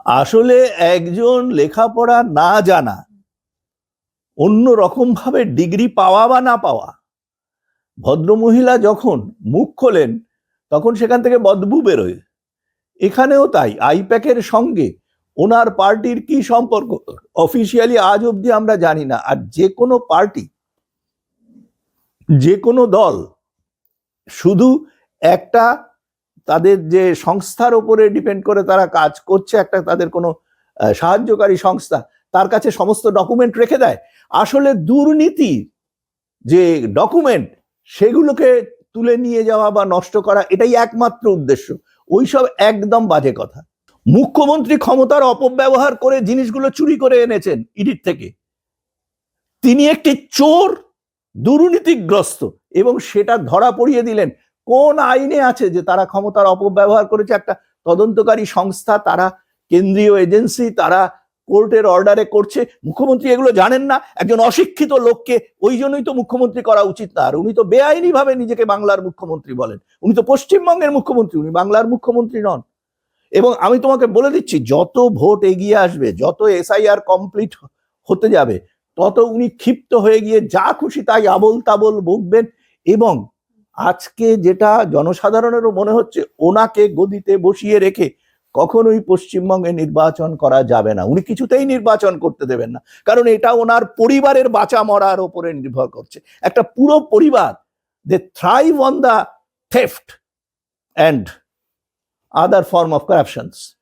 আসলে একজন লেখাপড়া না জানা, অন্য রকম ভাবে ডিগ্রি পাওয়া বা না পাওয়া ভদ্রমহিলা যখন মুখ খোলেন তখন সেখান থেকে বদবু বেরোয়। এখানেও তাই। আইপ্যাকের সঙ্গে ওনার পার্টির কি সম্পর্ক অফিসিয়ালি আজ অব্দি আমরা জানি না। আর যে কোনো পার্টি, যে কোনো দল শুধু একটা তাদের যে সংস্থার উপরে ডিপেন্ড করে তারা কাজ করছে, একটা তাদের কোনো সাহায্যকারী সংস্থা, তার কাছে সমস্ত ডকুমেন্ট রেখে দেয়। আসলে দুর্নীতি যে ডকুমেন্ট, সেগুলোকে তুলে নিয়ে যাওয়া বা নষ্ট করা, এটাই একমাত্র উদ্দেশ্য। ওইসব একদম বাজে কথা। মুখ্যমন্ত্রী ক্ষমতার অপব্যবহার করে জিনিসগুলো চুরি করে এনেছেন ইডির থেকে। তিনি একটি চোর, দুর্নীতিগ্রস্ত, এবং সেটা ধরা পড়িয়ে দিলেন। কোন আইনে আছে যে তারা ক্ষমতার অপব্যবহার করেছে? একটা তদন্তকারী সংস্থা, তারা কেন্দ্রীয় এজেন্সি, তারা কোর্টের অর্ডারে করছে। মুখ্যমন্ত্রী এগুলো জানেন না? একজন অশিক্ষিত লোককে ওই জন্যই তো মুখ্যমন্ত্রী করা উচিত না। আর উনি তো বেআইনি ভাবে নিজেকে বাংলার মুখ্যমন্ত্রী বলেন। উনি তো পশ্চিমবঙ্গের মুখ্যমন্ত্রী, উনি বাংলার মুখ্যমন্ত্রী নন। এবং আমি তোমাকে বলে দিচ্ছি, যত ভোট এগিয়ে আসবে, যত এসআইআর কমপ্লিট হতে যাবে, তত উনি ক্ষিপ্ত হয়ে গিয়ে যা খুশি তাই আবোল তাবোল বকবেন। এবং আজকে যেটা জনসাধারণেরও মনে হচ্ছে, ওনাকে গদিতে বসিয়ে রেখে কখনোই পশ্চিমবঙ্গে নির্বাচন করা যাবে না। উনি কিছুতেই নির্বাচন করতে দেবেন না, কারণ এটা ওনার পরিবারের বাঁচা মরার ওপরে নির্ভর করছে। একটা পুরো পরিবার, they thrive on the theft and other form of corruptions.